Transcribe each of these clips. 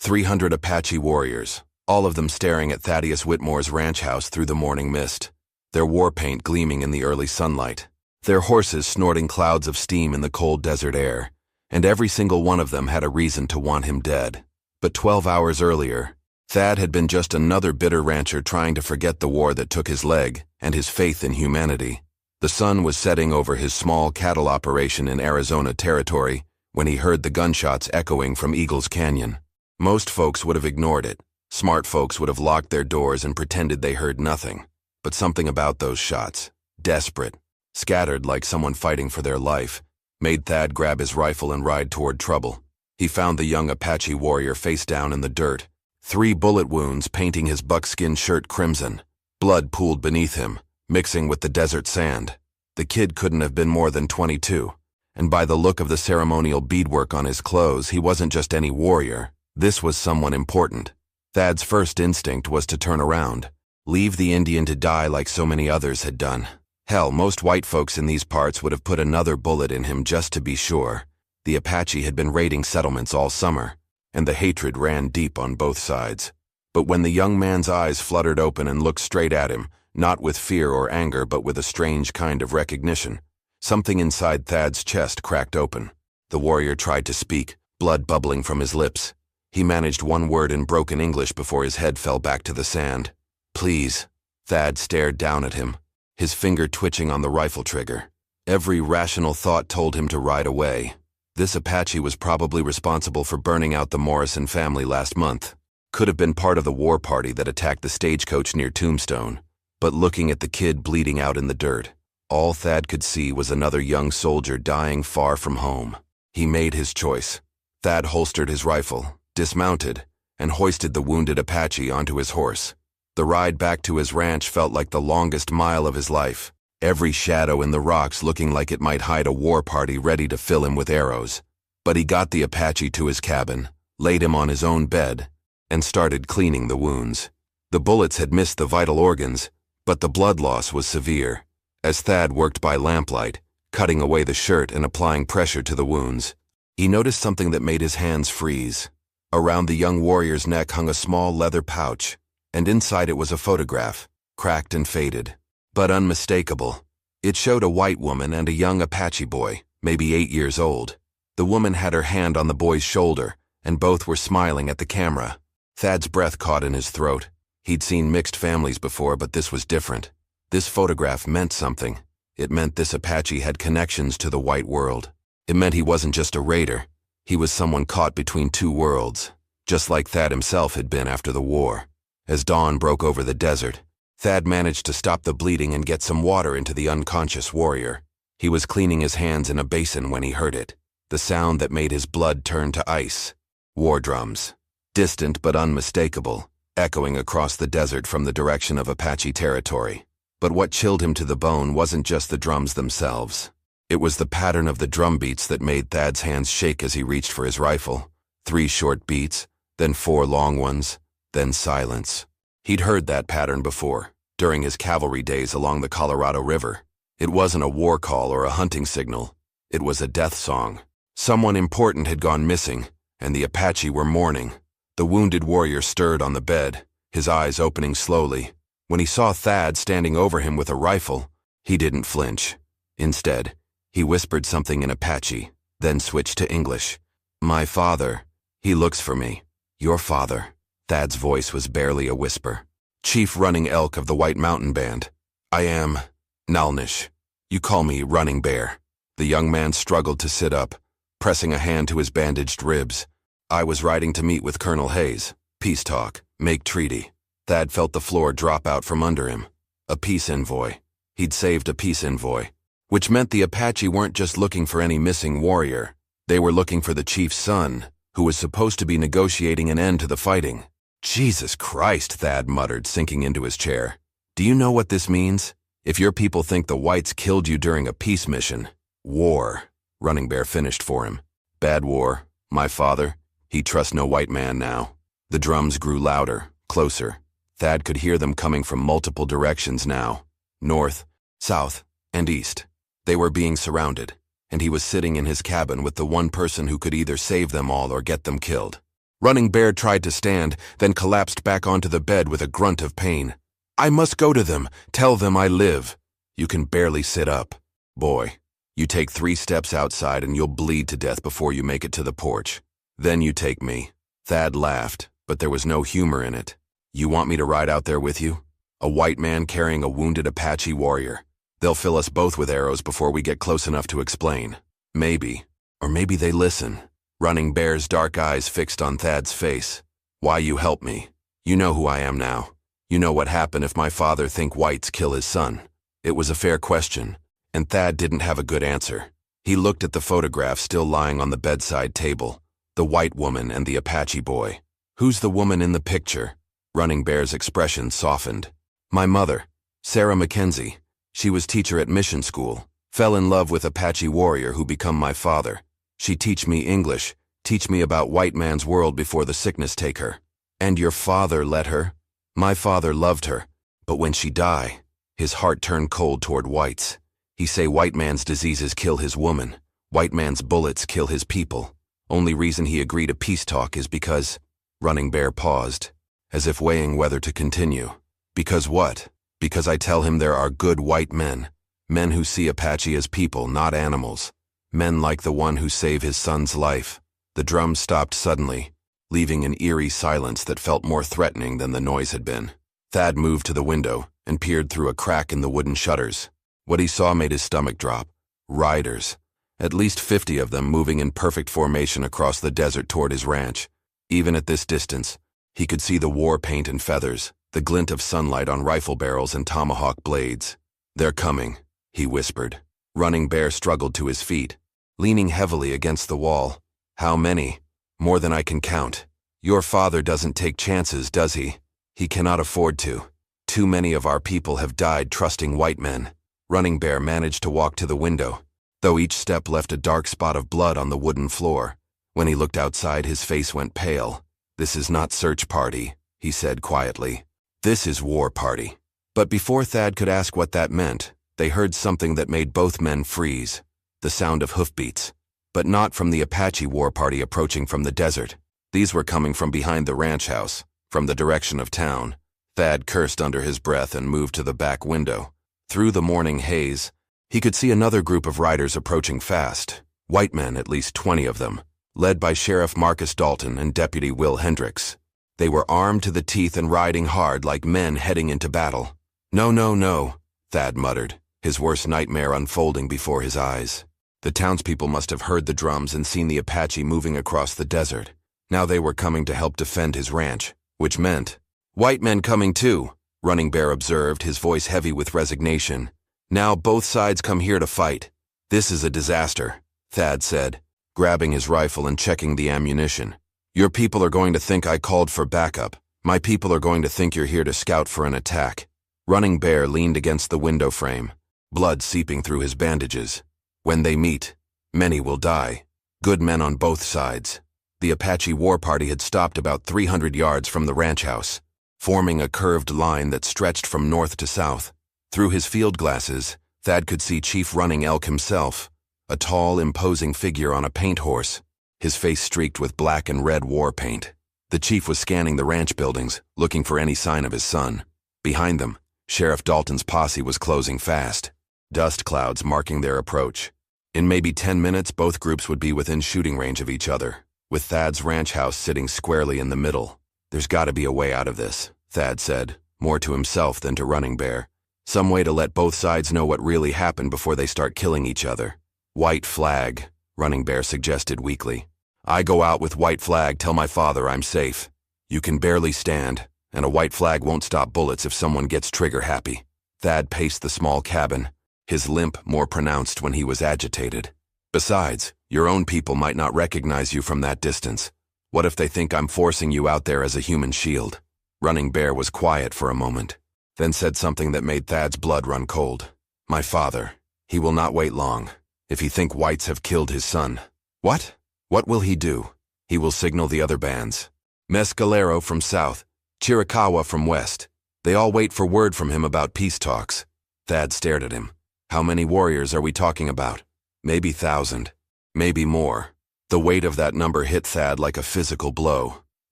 300 Apache warriors, all of them staring at Thaddeus Whitmore's ranch house through the morning mist, their war paint gleaming in the early sunlight, their horses snorting clouds of steam in the cold desert air, and every single one of them had a reason to want him dead. But 12 hours earlier, Thad had been just another bitter rancher trying to forget the war that took his leg and his faith in humanity. The sun was setting over his small cattle operation in Arizona Territory when he heard the gunshots echoing from Eagles Canyon. Most folks would have ignored it. Smart folks would have locked their doors and pretended they heard nothing. But something about those shots, desperate, scattered like someone fighting for their life, made Thad grab his rifle and ride toward trouble. He found the young Apache warrior face down in the dirt, 3 bullet wounds painting his buckskin shirt crimson. Blood pooled beneath him, mixing with the desert sand. The kid couldn't have been more than 22. And by the look of the ceremonial beadwork on his clothes, he wasn't just any warrior. This was someone important. Thad's first instinct was to turn around, leave the Indian to die like so many others had done. Hell, most white folks in these parts would have put another bullet in him just to be sure. The Apache had been raiding settlements all summer, and the hatred ran deep on both sides. But when the young man's eyes fluttered open and looked straight at him, not with fear or anger but with a strange kind of recognition, something inside Thad's chest cracked open. The warrior tried to speak, blood bubbling from his lips. He managed one word in broken English before his head fell back to the sand. "Please." Thad stared down at him, his finger twitching on the rifle trigger. Every rational thought told him to ride away. This Apache was probably responsible for burning out the Morrison family last month. Could have been part of the war party that attacked the stagecoach near Tombstone. But looking at the kid bleeding out in the dirt, all Thad could see was another young soldier dying far from home. He made his choice. Thad holstered his rifle, dismounted, and hoisted the wounded Apache onto his horse. The ride back to his ranch felt like the longest mile of his life, every shadow in the rocks looking like it might hide a war party ready to fill him with arrows. But he got the Apache to his cabin, laid him on his own bed, and started cleaning the wounds. The bullets had missed the vital organs, but the blood loss was severe. As Thad worked by lamplight, cutting away the shirt and applying pressure to the wounds, he noticed something that made his hands freeze. Around the young warrior's neck hung a small leather pouch, and inside it was a photograph, cracked and faded, but unmistakable. It showed a white woman and a young Apache boy, maybe 8 years old. The woman had her hand on the boy's shoulder, and both were smiling at the camera. Thad's breath caught in his throat. He'd seen mixed families before, but this was different. This photograph meant something. It meant this Apache had connections to the white world. It meant he wasn't just a raider. He was someone caught between two worlds, just like Thad himself had been after the war. As dawn broke over the desert, Thad managed to stop the bleeding and get some water into the unconscious warrior. He was cleaning his hands in a basin when he heard it, the sound that made his blood turn to ice. War drums, distant but unmistakable, echoing across the desert from the direction of Apache territory. But what chilled him to the bone wasn't just the drums themselves. It was the pattern of the drum beats that made Thad's hands shake as he reached for his rifle. 3 short beats, then 4 long ones, then silence. He'd heard that pattern before, during his cavalry days along the Colorado River. It wasn't a war call or a hunting signal. It was a death song. Someone important had gone missing, and the Apache were mourning. The wounded warrior stirred on the bed, his eyes opening slowly. When he saw Thad standing over him with a rifle, he didn't flinch. Instead, he whispered something in Apache, then switched to English. "My father. He looks for me. Your father." Thad's voice was barely a whisper. "Chief Running Elk of the White Mountain Band. I am Nalnish. You call me Running Bear." The young man struggled to sit up, pressing a hand to his bandaged ribs. "I was riding to meet with Colonel Hayes. Peace talk. Make treaty." Thad felt the floor drop out from under him. A peace envoy. He'd saved a peace envoy. Which meant the Apache weren't just looking for any missing warrior. They were looking for the chief's son, who was supposed to be negotiating an end to the fighting. "Jesus Christ," Thad muttered, sinking into his chair. "Do you know what this means? If your people think the whites killed you during a peace mission, war." Running Bear finished for him. "Bad war. My father. He'd trust no white man now." The drums grew louder, closer. Thad could hear them coming from multiple directions now. North, south, and east. They were being surrounded, and he was sitting in his cabin with the one person who could either save them all or get them killed. Running Bear tried to stand, then collapsed back onto the bed with a grunt of pain. I must go to them, tell them I live. You can barely sit up. Boy, you take 3 steps outside and you'll bleed to death before you make it to the porch. Then you take me. Thad laughed, but there was no humor in it. You want me to ride out there with you? A white man carrying a wounded Apache warrior. They'll fill us both with arrows before we get close enough to explain. Maybe. Or maybe they listen. Running Bear's dark eyes fixed on Thad's face. Why you help me? You know who I am now. You know what happened if my father think whites kill his son. It was a fair question, and Thad didn't have a good answer. He looked at the photograph still lying on the bedside table. The white woman and the Apache boy. Who's the woman in the picture? Running Bear's expression softened. My mother, Sarah Mackenzie. She was teacher at mission school. Fell in love with Apache warrior who become my father. She teach me English, teach me about white man's world before the sickness take her. And your father let her? My father loved her, but when she die, his heart turned cold toward whites. He say white man's diseases kill his woman, white man's bullets kill his people. Only reason he agreed to peace talk is because... Running Bear paused, as if weighing whether to continue. Because what? Because I tell him there are good white men. Men who see Apache as people, not animals. Men like the one who saved his son's life. The drum stopped suddenly, leaving an eerie silence that felt more threatening than the noise had been. Thad moved to the window and peered through a crack in the wooden shutters. What he saw made his stomach drop. Riders. At least 50 of them moving in perfect formation across the desert toward his ranch. Even at this distance, he could see the war paint and feathers, the glint of sunlight on rifle barrels and tomahawk blades. They're coming, he whispered. Running Bear struggled to his feet, leaning heavily against the wall. How many? More than I can count. Your father doesn't take chances, does he? He cannot afford to. Too many of our people have died trusting white men. Running Bear managed to walk to the window, though each step left a dark spot of blood on the wooden floor. When he looked outside, his face went pale. This is not search party, he said quietly. This is war party. But before Thad could ask what that meant, they heard something that made both men freeze. The sound of hoofbeats. But not from the Apache war party approaching from the desert. These were coming from behind the ranch house, from the direction of town. Thad cursed under his breath and moved to the back window. Through the morning haze, he could see another group of riders approaching fast. White men, at least 20 of them, led by Sheriff Marcus Dalton and Deputy Will Hendricks. They were armed to the teeth and riding hard like men heading into battle. No, no, no, Thad muttered, his worst nightmare unfolding before his eyes. The townspeople must have heard the drums and seen the Apache moving across the desert. Now they were coming to help defend his ranch, which meant, white men coming too, Running Bear observed, his voice heavy with resignation. Now both sides come here to fight. This is a disaster, Thad said, grabbing his rifle and checking the ammunition. Your people are going to think I called for backup. My people are going to think you're here to scout for an attack. Running Bear leaned against the window frame, blood seeping through his bandages. When they meet, many will die. Good men on both sides. The Apache war party had stopped about 300 yards from the ranch house, forming a curved line that stretched from north to south. Through his field glasses, Thad could see Chief Running Elk himself, a tall, imposing figure on a paint horse, his face streaked with black and red war paint. The chief was scanning the ranch buildings, looking for any sign of his son. Behind them, Sheriff Dalton's posse was closing fast, dust clouds marking their approach. In maybe 10 minutes, both groups would be within shooting range of each other, with Thad's ranch house sitting squarely in the middle. There's got to be a way out of this, Thad said, more to himself than to Running Bear. Some way to let both sides know what really happened before they start killing each other. White flag, Running Bear suggested weakly. I go out with white flag, tell my father I'm safe. You can barely stand, and a white flag won't stop bullets if someone gets trigger happy. Thad paced the small cabin, his limp more pronounced when he was agitated. Besides, your own people might not recognize you from that distance. What if they think I'm forcing you out there as a human shield? Running Bear was quiet for a moment, then said something that made Thad's blood run cold. My father, he will not wait long. If he think whites have killed his son. What? What will he do? He will signal the other bands. Mescalero from south, Chiricahua from west. They all wait for word from him about peace talks. Thad stared at him. How many warriors are we talking about? Maybe 1,000. Maybe more. The weight of that number hit Thad like a physical blow.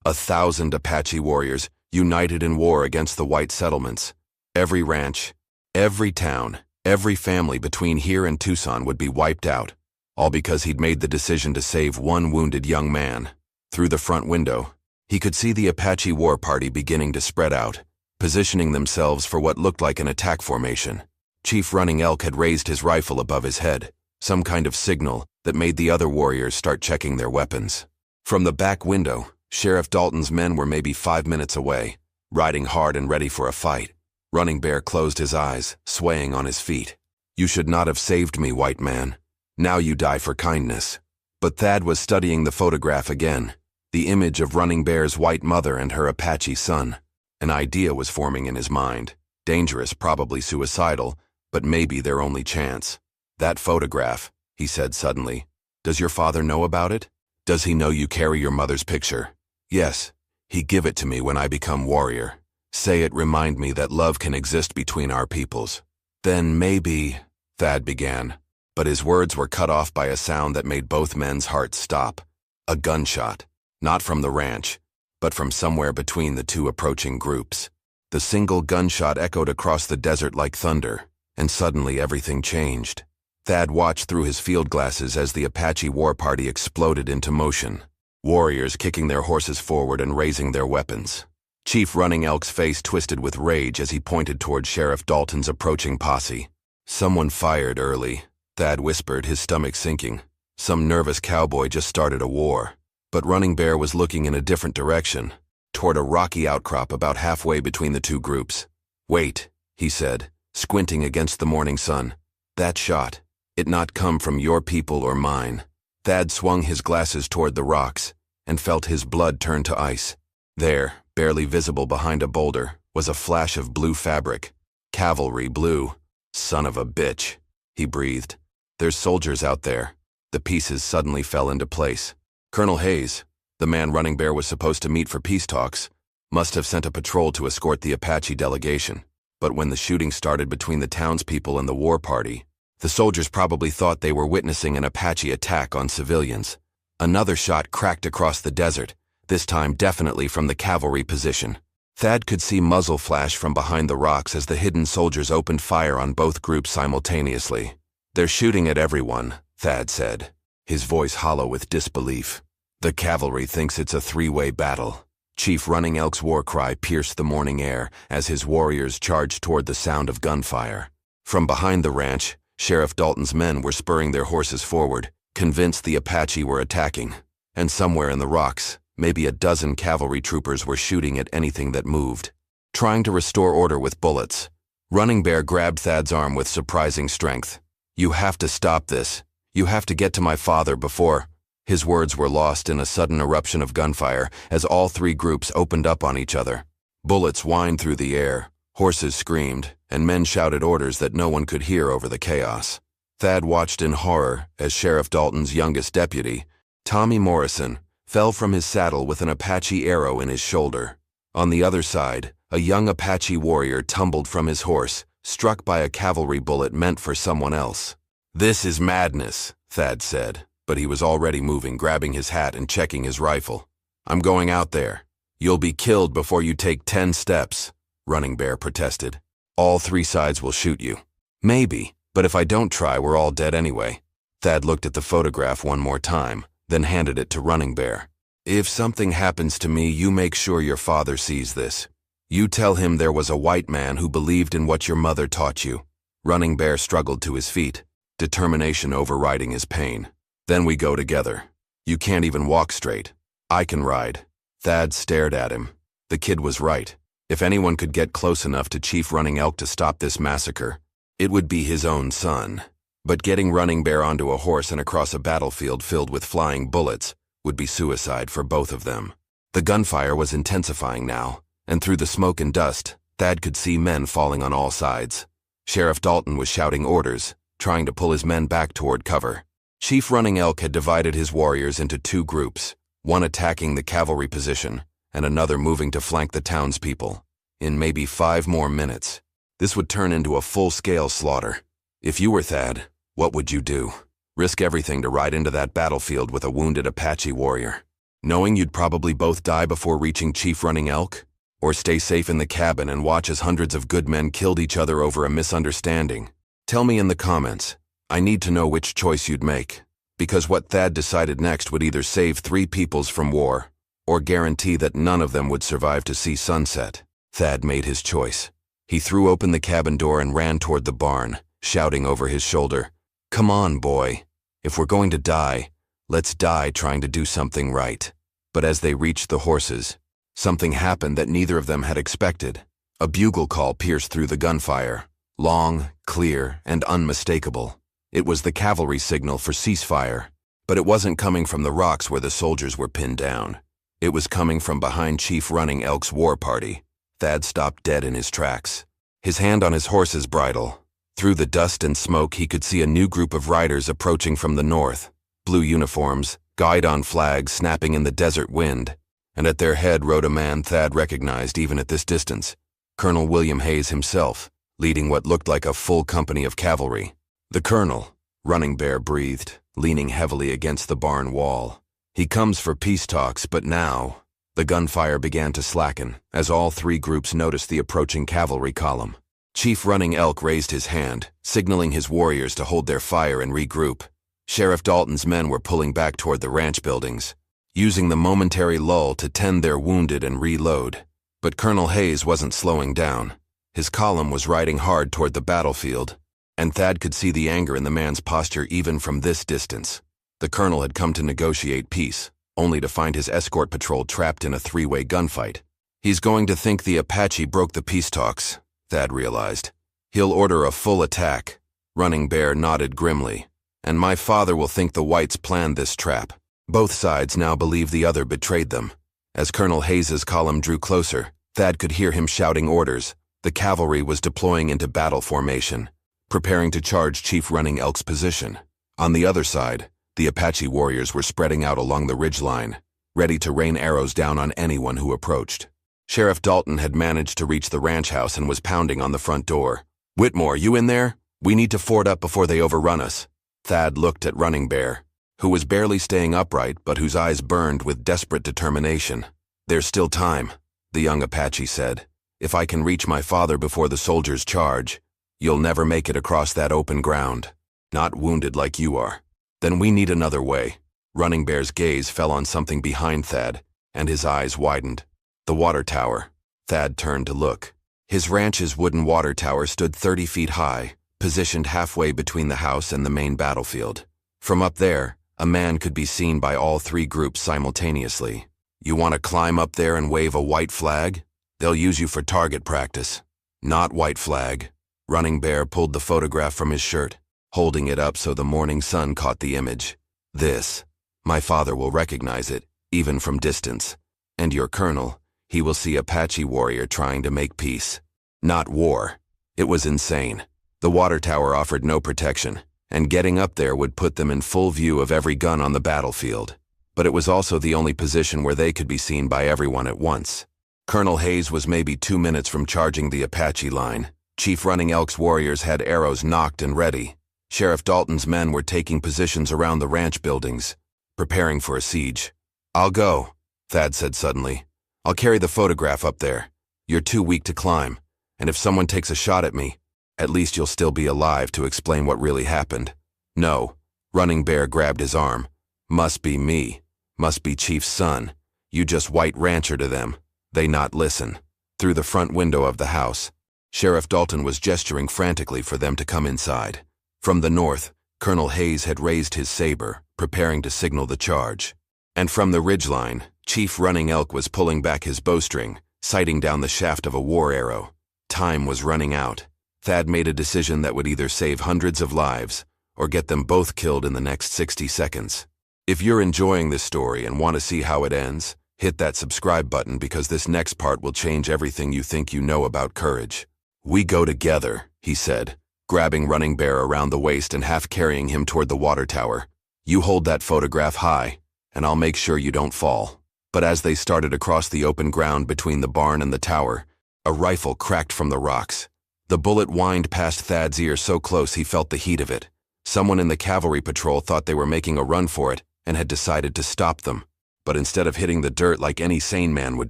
1,000 Apache warriors united in war against the white settlements. Every ranch, every town, every family between here and Tucson would be wiped out, all because he'd made the decision to save one wounded young man. Through the front window, he could see the Apache war party beginning to spread out, positioning themselves for what looked like an attack formation. Chief Running Elk had raised his rifle above his head, some kind of signal that made the other warriors start checking their weapons. From the back window, Sheriff Dalton's men were maybe 5 minutes away, riding hard and ready for a fight. Running Bear closed his eyes, swaying on his feet. "You should not have saved me, white man. Now you die for kindness." But Thad was studying the photograph again, the image of Running Bear's white mother and her Apache son. An idea was forming in his mind. Dangerous, probably suicidal, but maybe their only chance. "That photograph," he said suddenly. "Does your father know about it? Does he know you carry your mother's picture?" "Yes. He give it to me when I become warrior. Say it remind me that love can exist between our peoples." "Then maybe," Thad began, but his words were cut off by a sound that made both men's hearts stop. A gunshot, not from the ranch, but from somewhere between the two approaching groups. The single gunshot echoed across the desert like thunder, and suddenly everything changed. Thad watched through his field glasses as the Apache war party exploded into motion, warriors kicking their horses forward and raising their weapons. Chief Running Elk's face twisted with rage as he pointed toward Sheriff Dalton's approaching posse. "Someone fired early," Thad whispered, his stomach sinking. "Some nervous cowboy just started a war." But Running Bear was looking in a different direction, toward a rocky outcrop about halfway between the two groups. "Wait," he said, squinting against the morning sun. "That shot, it not come from your people or mine." Thad swung his glasses toward the rocks and felt his blood turn to ice. There, barely visible behind a boulder, was a flash of blue fabric. Cavalry blue. "Son of a bitch," he breathed. "There's soldiers out there." The pieces suddenly fell into place. Colonel Hayes, the man Running Bear was supposed to meet for peace talks, must have sent a patrol to escort the Apache delegation. But when the shooting started between the townspeople and the war party, the soldiers probably thought they were witnessing an Apache attack on civilians. Another shot cracked across the desert, this time definitely from the cavalry position. Thad could see muzzle flash from behind the rocks as the hidden soldiers opened fire on both groups simultaneously. "They're shooting at everyone," Thad said, his voice hollow with disbelief. "The cavalry thinks it's a three-way battle." Chief Running Elk's war cry pierced the morning air as his warriors charged toward the sound of gunfire. From behind the ranch, Sheriff Dalton's men were spurring their horses forward, convinced the Apache were attacking. And somewhere in the rocks, maybe a dozen cavalry troopers were shooting at anything that moved, trying to restore order with bullets. Running Bear grabbed Thad's arm with surprising strength. "You have to stop this. You have to get to my father before—" His words were lost in a sudden eruption of gunfire as all three groups opened up on each other. Bullets whined through the air, horses screamed, and men shouted orders that no one could hear over the chaos. Thad watched in horror as Sheriff Dalton's youngest deputy, Tommy Morrison, fell from his saddle with an Apache arrow in his shoulder. On the other side, a young Apache warrior tumbled from his horse, struck by a cavalry bullet meant for someone else. "This is madness," Thad said, but he was already moving, grabbing his hat and checking his rifle. "I'm going out there. You'll be killed before you take 10 steps, Running Bear protested. "All three sides will shoot you." "Maybe, but if I don't try, we're all dead anyway." Thad looked at the photograph one more time, then handed it to Running Bear. "If something happens to me, you make sure your father sees this. You tell him there was a white man who believed in what your mother taught you." Running Bear struggled to his feet, determination overriding his pain. "Then we go together. You can't even walk straight. I can ride." Thad stared at him. The kid was right. If anyone could get close enough to Chief Running Elk to stop this massacre, it would be his own son. But getting Running Bear onto a horse and across a battlefield filled with flying bullets would be suicide for both of them. The gunfire was intensifying now, and through the smoke and dust, Thad could see men falling on all sides. Sheriff Dalton was shouting orders, trying to pull his men back toward cover. Chief Running Elk had divided his warriors into two groups, one attacking the cavalry position, and another moving to flank the townspeople. In maybe 5 more minutes, this would turn into a full-scale slaughter. If you were Thad, what would you do? Risk everything to ride into that battlefield with a wounded Apache warrior? knowing you'd probably both die before reaching Chief Running Elk? Or stay safe in the cabin and watch as hundreds of good men killed each other over a misunderstanding? Tell me in the comments. I need to know which choice you'd make. Because what Thad decided next would either save 3 peoples from war, or guarantee that none of them would survive to see sunset. Thad made his choice. He threw open the cabin door and ran toward the barn, shouting over his shoulder, "Come on, boy. If we're going to die, let's die trying to do something right." But as they reached the horses, something happened that neither of them had expected. A bugle call pierced through the gunfire, long, clear, and unmistakable. It was the cavalry signal for ceasefire, but it wasn't coming from the rocks where the soldiers were pinned down. It was coming from behind Chief Running Elk's war party. Thad stopped dead in his tracks, his hand on his horse's bridle. Through the dust and smoke, he could see a new group of riders approaching from the north, blue uniforms, guidon flags snapping in the desert wind, and at their head rode a man Thad recognized even at this distance, Colonel William Hayes himself, leading what looked like a full company of cavalry. The colonel, Running Bear breathed, leaning heavily against the barn wall. He comes for peace talks, but now... The gunfire began to slacken as all 3 groups noticed the approaching cavalry column. Chief Running Elk raised his hand, signaling his warriors to hold their fire and regroup. Sheriff Dalton's men were pulling back toward the ranch buildings, using the momentary lull to tend their wounded and reload. But Colonel Hayes wasn't slowing down. His column was riding hard toward the battlefield, and Thad could see the anger in the man's posture even from this distance. The colonel had come to negotiate peace, only to find his escort patrol trapped in a 3-way gunfight. He's going to think the Apache broke the peace talks, Thad realized. He'll order a full attack. Running Bear nodded grimly. And my father will think the whites planned this trap. Both sides now believe the other betrayed them. As Colonel Hayes's column drew closer, Thad could hear him shouting orders. The cavalry was deploying into battle formation, preparing to charge Chief Running Elk's position. On the other side, the Apache warriors were spreading out along the ridgeline, ready to rain arrows down on anyone who approached. Sheriff Dalton had managed to reach the ranch house and was pounding on the front door. "Whitmore, you in there? We need to ford up before they overrun us." Thad looked at Running Bear, who was barely staying upright but whose eyes burned with desperate determination. "There's still time," the young Apache said. "If I can reach my father before the soldiers charge, you'll never make it across that open ground. Not wounded like you are. Then we need another way." Running Bear's gaze fell on something behind Thad, and his eyes widened. The water tower. Thad turned to look. His ranch's wooden water tower stood 30 feet high, positioned halfway between the house and the main battlefield. From up there, a man could be seen by all 3 groups simultaneously. "You want to climb up there and wave a white flag? They'll use you for target practice." "Not white flag." Running Bear pulled the photograph from his shirt, holding it up so the morning sun caught the image. "This. My father will recognize it, even from distance. And your colonel, he will see Apache warrior trying to make peace, not war." It was insane. The water tower offered no protection, and getting up there would put them in full view of every gun on the battlefield. But it was also the only position where they could be seen by everyone at once. Colonel Hayes was maybe 2 minutes from charging the Apache line. Chief Running Elk's warriors had arrows nocked and ready. Sheriff Dalton's men were taking positions around the ranch buildings, preparing for a siege. "I'll go," Thad said suddenly. "I'll carry the photograph up there. You're too weak to climb, and if someone takes a shot at me, at least you'll still be alive to explain what really happened." "No." Running Bear grabbed his arm. "Must be me. Must be Chief's son. You just white rancher to them. They not listen." Through the front window of the house, Sheriff Dalton was gesturing frantically for them to come inside. From the north, Colonel Hayes had raised his saber, preparing to signal the charge. And from the ridgeline, Chief Running Elk was pulling back his bowstring, sighting down the shaft of a war arrow. Time was running out. Thad made a decision that would either save hundreds of lives or get them both killed in the next 60 seconds. If you're enjoying this story and want to see how it ends, hit that subscribe button because this next part will change everything you think you know about courage. "We go together," he said, grabbing Running Bear around the waist and half carrying him toward the water tower. "You hold that photograph high, and I'll make sure you don't fall." But as they started across the open ground between the barn and the tower, a rifle cracked from the rocks. The bullet whined past Thad's ear so close he felt the heat of it. Someone in the cavalry patrol thought they were making a run for it and had decided to stop them. But instead of hitting the dirt like any sane man would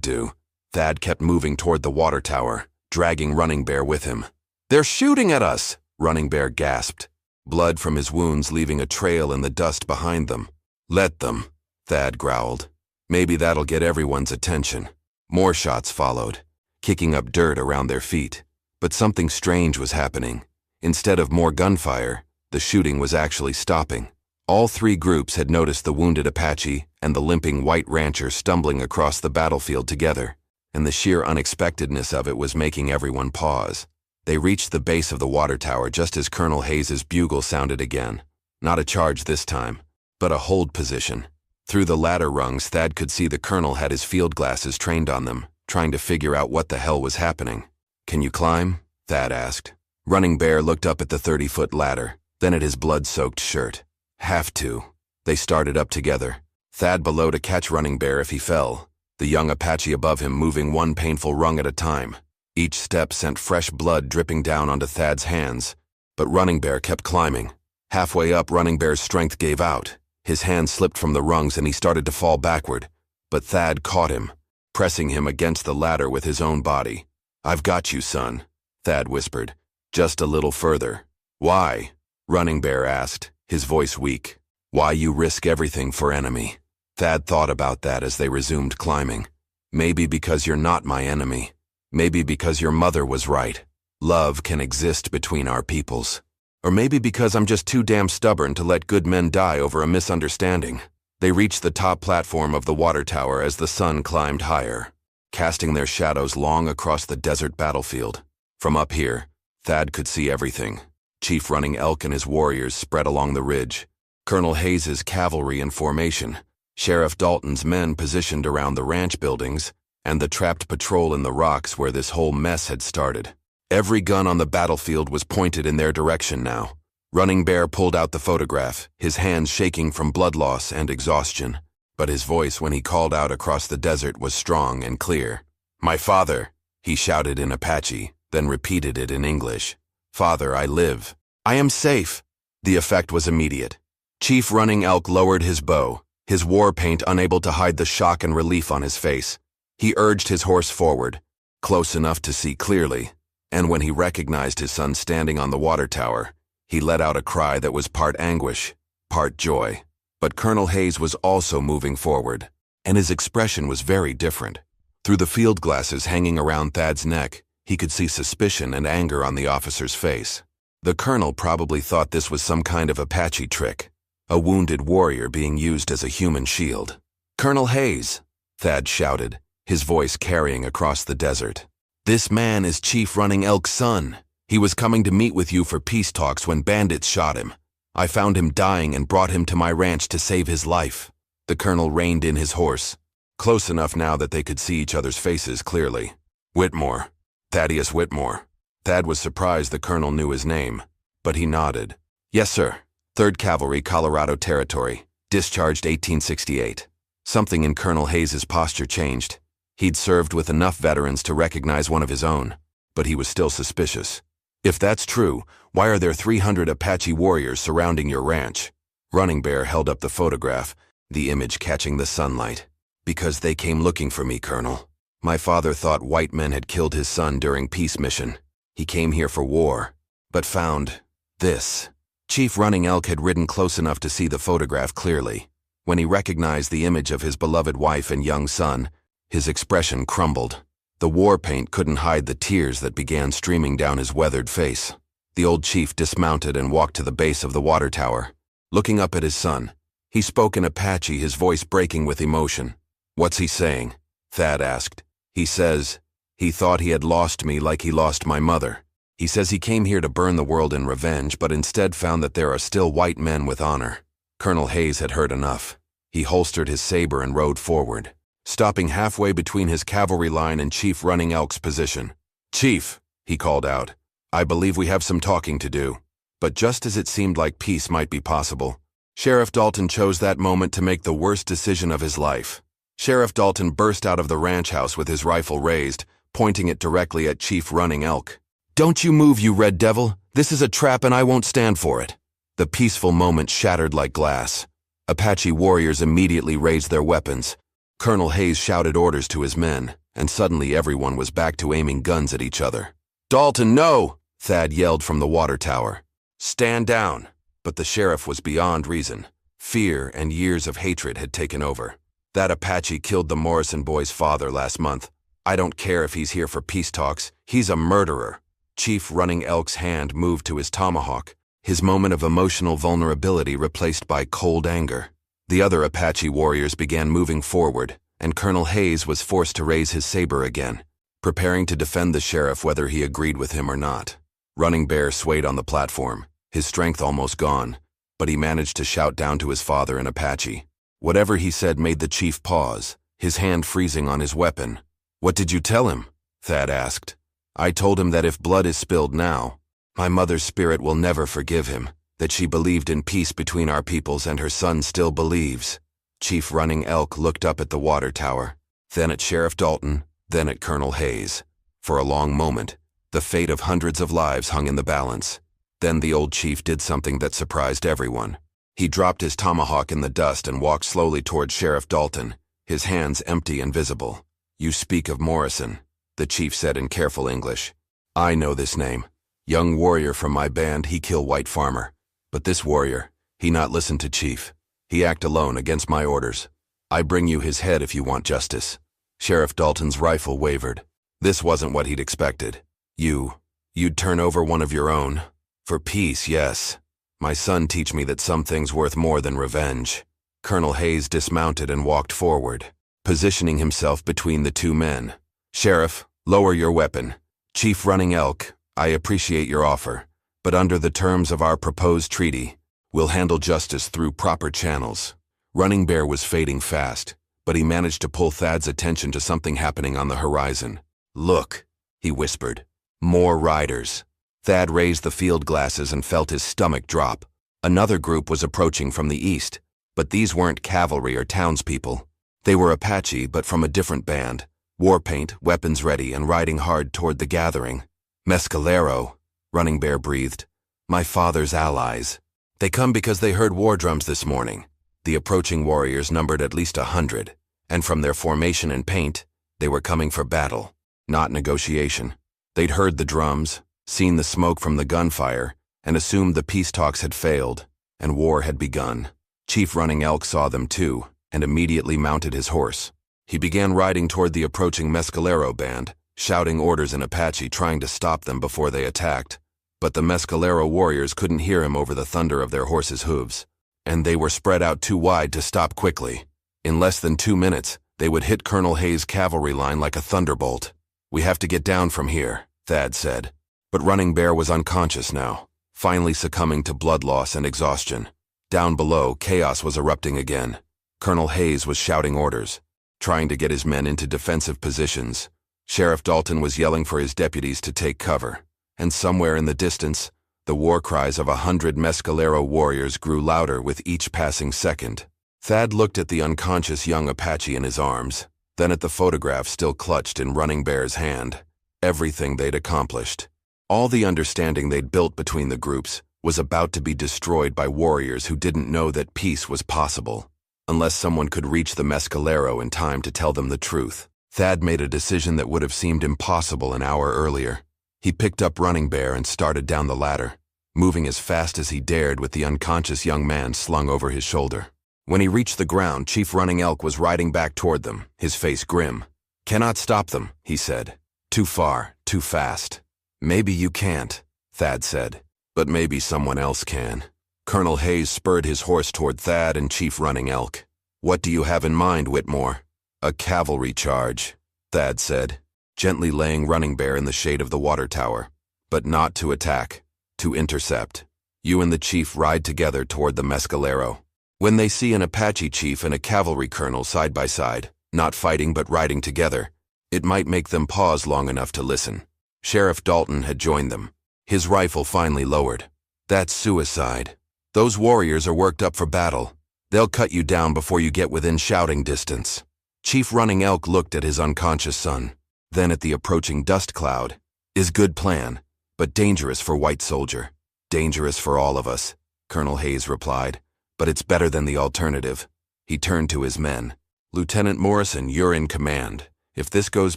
do, Thad kept moving toward the water tower, dragging Running Bear with him. "They're shooting at us!" Running Bear gasped, blood from his wounds leaving a trail in the dust behind them. "Let them," Thad growled. "Maybe that'll get everyone's attention." More shots followed, kicking up dirt around their feet. But something strange was happening. Instead of more gunfire, the shooting was actually stopping. All three groups had noticed the wounded Apache and the limping white rancher stumbling across the battlefield together, and the sheer unexpectedness of it was making everyone pause. They reached the base of the water tower just as Colonel Hayes's bugle sounded again. Not a charge this time, but a hold position. Through the ladder rungs, Thad could see the colonel had his field glasses trained on them, trying to figure out what the hell was happening. "Can you climb?" Thad asked. Running Bear looked up at the 30-foot ladder, then at his blood-soaked shirt. "Have to." They started up together, Thad below to catch Running Bear if he fell, the young Apache above him moving one painful rung at a time. Each step sent fresh blood dripping down onto Thad's hands, but Running Bear kept climbing. Halfway up, Running Bear's strength gave out. His hand slipped from the rungs and he started to fall backward, but Thad caught him, pressing him against the ladder with his own body. "I've got you, son," Thad whispered. "Just a little further." "Why?" Running Bear asked, his voice weak. "Why you risk everything for enemy?" Thad thought about that as they resumed climbing. "Maybe because you're not my enemy. Maybe because your mother was right. Love can exist between our peoples. Or maybe because I'm just too damn stubborn to let good men die over a misunderstanding." They reached the top platform of the water tower as the sun climbed higher, casting their shadows long across the desert battlefield. From up here, Thad could see everything. Chief Running Elk and his warriors spread along the ridge, Colonel Hayes's cavalry in formation, Sheriff Dalton's men positioned around the ranch buildings, and the trapped patrol in the rocks where this whole mess had started. Every gun on the battlefield was pointed in their direction now. Running Bear pulled out the photograph, his hands shaking from blood loss and exhaustion. But his voice when he called out across the desert was strong and clear. "My father," he shouted in Apache, then repeated it in English. "Father, I live. I am safe." The effect was immediate. Chief Running Elk lowered his bow, his war paint unable to hide the shock and relief on his face. He urged his horse forward, close enough to see clearly, and when he recognized his son standing on the water tower, he let out a cry that was part anguish, part joy. But Colonel Hayes was also moving forward, and his expression was very different. Through the field glasses hanging around Thad's neck, he could see suspicion and anger on the officer's face. The colonel probably thought this was some kind of Apache trick, a wounded warrior being used as a human shield. "Colonel Hayes," Thad shouted, his voice carrying across the desert. "This man is Chief Running Elk's son. He was coming to meet with you for peace talks when bandits shot him. I found him dying and brought him to my ranch to save his life." The colonel reined in his horse, close enough now that they could see each other's faces clearly. "Whitmore. Thaddeus Whitmore." Thad was surprised the colonel knew his name, but he nodded. "Yes, sir. 3rd Cavalry, Colorado Territory. Discharged 1868. Something in Colonel Hayes's posture changed. He'd served with enough veterans to recognize one of his own, but he was still suspicious. "If that's true, why are there 300 Apache warriors surrounding your ranch?" Running Bear held up the photograph, the image catching the sunlight. "Because they came looking for me, Colonel. My father thought white men had killed his son during peace mission. He came here for war, but found this." Chief Running Elk had ridden close enough to see the photograph clearly. When he recognized the image of his beloved wife and young son, his expression crumbled. The war paint couldn't hide the tears that began streaming down his weathered face. The old chief dismounted and walked to the base of the water tower. Looking up at his son, he spoke in Apache, his voice breaking with emotion. "What's he saying?" Thad asked. "He says he thought he had lost me like he lost my mother. He says he came here to burn the world in revenge, but instead found that there are still white men with honor." Colonel Hayes had heard enough. He holstered his saber and rode forward, stopping halfway between his cavalry line and Chief Running Elk's position. "Chief," he called out, "I believe we have some talking to do." But just as it seemed like peace might be possible, Sheriff Dalton chose that moment to make the worst decision of his life. Sheriff Dalton burst out of the ranch house with his rifle raised, pointing it directly at Chief Running Elk. "Don't you move, you red devil! This is a trap and I won't stand for it." The peaceful moment shattered like glass. Apache warriors immediately raised their weapons, Colonel Hayes shouted orders to his men, and suddenly everyone was back to aiming guns at each other. "Dalton, no!" Thad yelled from the water tower. "Stand down." But the sheriff was beyond reason. Fear and years of hatred had taken over. "That Apache killed the Morrison boy's father last month. I don't care if he's here for peace talks. He's a murderer." Chief Running Elk's hand moved to his tomahawk, his moment of emotional vulnerability replaced by cold anger. The other Apache warriors began moving forward, and Colonel Hayes was forced to raise his saber again, preparing to defend the sheriff whether he agreed with him or not. Running Bear swayed on the platform, his strength almost gone, but he managed to shout down to his father in Apache. Whatever he said made the chief pause, his hand freezing on his weapon. "What did you tell him?" Thad asked. "I told him that if blood is spilled now, my mother's spirit will never forgive him, that she believed in peace between our peoples and her son still believes." Chief Running Elk looked up at the water tower, then at Sheriff Dalton, then at Colonel Hayes. For a long moment, the fate of hundreds of lives hung in the balance. Then the old chief did something that surprised everyone. He dropped his tomahawk in the dust and walked slowly toward Sheriff Dalton, his hands empty and visible. "You speak of Morrison," the chief said in careful English. "I know this name. Young warrior from my band, he kill white farmer. But this warrior, he not listen to chief. He act alone against my orders. I bring you his head if you want justice." Sheriff Dalton's rifle wavered. This wasn't what he'd expected. You'd turn over one of your own? For peace, yes. My son teach me that some things worth more than revenge. Colonel Hayes dismounted and walked forward, positioning himself between the two men. "Sheriff, lower your weapon. Chief Running Elk, I appreciate your offer, but under the terms of our proposed treaty, we'll handle justice through proper channels." Running Bear was fading fast, but he managed to pull Thad's attention to something happening on the horizon. "Look," he whispered. "More riders." Thad raised the field glasses and felt his stomach drop. Another group was approaching from the east, but these weren't cavalry or townspeople. They were Apache, but from a different band. War paint, weapons ready, and riding hard toward the gathering. "Mescalero," Running Bear breathed. "My father's allies. They come because they heard war drums this morning." The approaching warriors numbered at least 100, and from their formation and paint, they were coming for battle, not negotiation. They'd heard the drums, seen the smoke from the gunfire, and assumed the peace talks had failed, and war had begun. Chief Running Elk saw them too, and immediately mounted his horse. He began riding toward the approaching Mescalero band, shouting orders in Apache, trying to stop them before they attacked. But the Mescalero warriors couldn't hear him over the thunder of their horses' hooves, and they were spread out too wide to stop quickly. In less than 2 minutes, they would hit Colonel Hayes' cavalry line like a thunderbolt. "We have to get down from here," Thad said. But Running Bear was unconscious now, finally succumbing to blood loss and exhaustion. Down below, chaos was erupting again. Colonel Hayes was shouting orders, trying to get his men into defensive positions. Sheriff Dalton was yelling for his deputies to take cover. And somewhere in the distance, the war cries of 100 Mescalero warriors grew louder with each passing second. Thad looked at the unconscious young Apache in his arms, then at the photograph still clutched in Running Bear's hand. Everything they'd accomplished, all the understanding they'd built between the groups, was about to be destroyed by warriors who didn't know that peace was possible, unless someone could reach the Mescalero in time to tell them the truth. Thad made a decision that would have seemed impossible an hour earlier. He picked up Running Bear and started down the ladder, moving as fast as he dared with the unconscious young man slung over his shoulder. When he reached the ground, Chief Running Elk was riding back toward them, his face grim. "Cannot stop them," he said. "Too far, too fast." "Maybe you can't," Thad said, "but maybe someone else can." Colonel Hayes spurred his horse toward Thad and Chief Running Elk. "What do you have in mind, Whitmore?" "A cavalry charge," Thad said, gently laying Running Bear in the shade of the water tower. "But not to attack, to intercept. You and the chief ride together toward the Mescalero. When they see an Apache chief and a cavalry colonel side by side, not fighting but riding together, it might make them pause long enough to listen." Sheriff Dalton had joined them, his rifle finally lowered. "That's suicide. Those warriors are worked up for battle. They'll cut you down before you get within shouting distance." Chief Running Elk looked at his unconscious son, then at the approaching dust cloud. "Is good plan, but dangerous for white soldier. Dangerous for all of us," Colonel Hayes replied, "but it's better than the alternative." He turned to his men. Lieutenant Morrison, you're in command. If this goes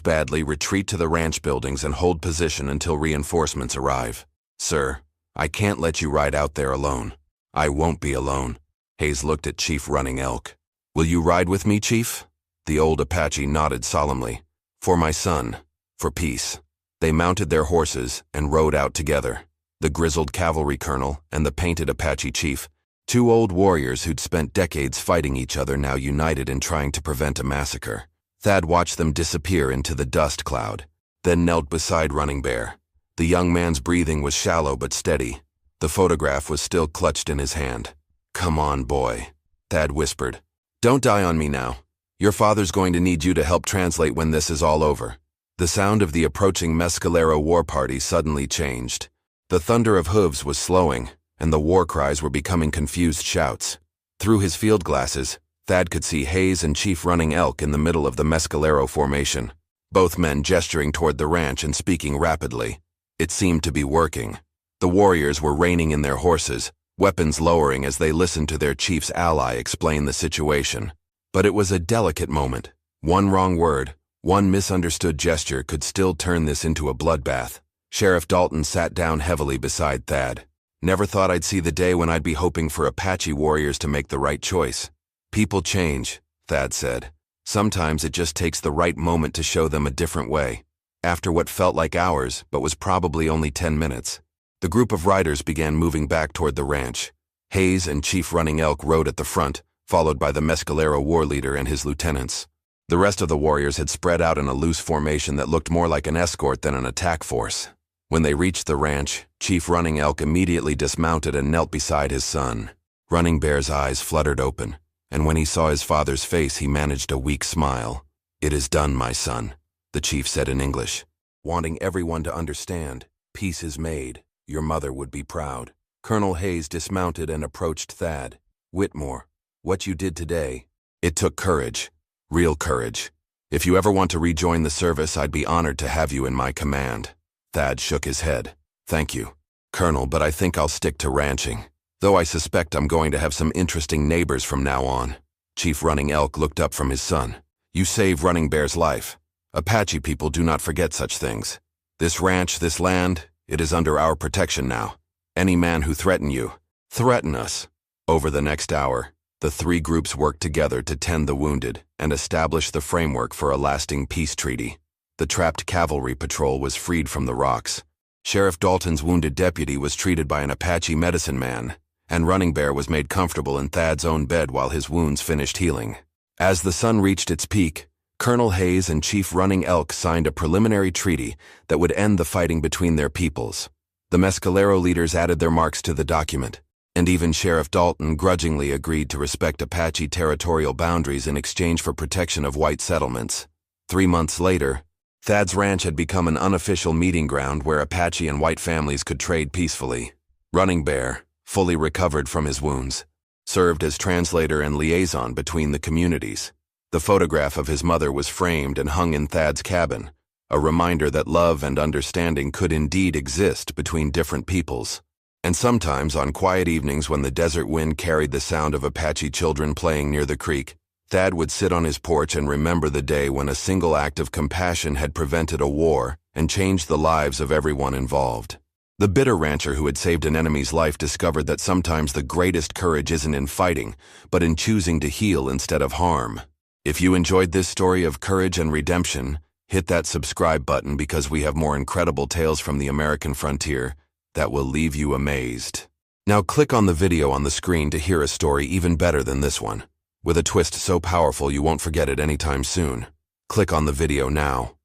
badly, retreat to the ranch buildings and hold position until reinforcements arrive. Sir, I can't let you ride out there alone. I won't be alone. Hayes looked at Chief Running Elk. Will you ride with me, Chief? The old Apache nodded solemnly. For my son. For peace. They mounted their horses and rode out together. The grizzled cavalry colonel and the painted Apache chief, two old warriors who'd spent decades fighting each other, now united in trying to prevent a massacre. Thad watched them disappear into the dust cloud, then knelt beside Running Bear. The young man's breathing was shallow but steady. The photograph was still clutched in his hand. Come on, boy, Thad whispered. Don't die on me now. Your father's going to need you to help translate when this is all over. The sound of the approaching Mescalero war party suddenly changed. The thunder of hooves was slowing, and the war cries were becoming confused shouts. Through his field glasses, Thad could see Hayes and Chief Running Elk in the middle of the Mescalero formation, both men gesturing toward the ranch and speaking rapidly. It seemed to be working. The warriors were reining in their horses, weapons lowering as they listened to their chief's ally explain the situation. But it was a delicate moment. One wrong word, one misunderstood gesture could still turn this into a bloodbath. Sheriff Dalton sat down heavily beside Thad. Never thought I'd see the day when I'd be hoping for Apache warriors to make the right choice. People change, Thad said. Sometimes it just takes the right moment to show them a different way. After what felt like hours, but was probably only 10 minutes, the group of riders began moving back toward the ranch. Hayes and Chief Running Elk rode at the front, followed by the Mescalero war leader and his lieutenants. The rest of the warriors had spread out in a loose formation that looked more like an escort than an attack force. When they reached the ranch, Chief Running Elk immediately dismounted and knelt beside his son. Running Bear's eyes fluttered open, and when he saw his father's face, he managed a weak smile. It is done, my son, the chief said in English, wanting everyone to understand. Peace is made. Your mother would be proud. Colonel Hayes dismounted and approached Thad. Whitmore, what you did today, it took courage. Real courage. If you ever want to rejoin the service, I'd be honored to have you in my command. Thad shook his head. Thank you, Colonel, but I think I'll stick to ranching, though I suspect I'm going to have some interesting neighbors from now on. Chief Running Elk looked up from his son. You saved Running Bear's life. Apache people do not forget such things. This ranch, this land, it is under our protection now. Any man who threaten us. Over the next hour, the three groups worked together to tend the wounded and establish the framework for a lasting peace treaty. The trapped cavalry patrol was freed from the rocks. Sheriff Dalton's wounded deputy was treated by an Apache medicine man, and Running Bear was made comfortable in Thad's own bed while his wounds finished healing. As the sun reached its peak, Colonel Hayes and Chief Running Elk signed a preliminary treaty that would end the fighting between their peoples. The Mescalero leaders added their marks to the document, and even Sheriff Dalton grudgingly agreed to respect Apache territorial boundaries in exchange for protection of white settlements. 3 months later, Thad's ranch had become an unofficial meeting ground where Apache and white families could trade peacefully. Running Bear, fully recovered from his wounds, served as translator and liaison between the communities. The photograph of his mother was framed and hung in Thad's cabin, a reminder that love and understanding could indeed exist between different peoples. And sometimes, on quiet evenings when the desert wind carried the sound of Apache children playing near the creek, Thad would sit on his porch and remember the day when a single act of compassion had prevented a war and changed the lives of everyone involved. The bitter rancher who had saved an enemy's life discovered that sometimes the greatest courage isn't in fighting, but in choosing to heal instead of harm. If you enjoyed this story of courage and redemption, hit that subscribe button because we have more incredible tales from the American frontier that will leave you amazed. Now click on the video on the screen to hear a story even better than this one, with a twist so powerful you won't forget it anytime soon. Click on the video now.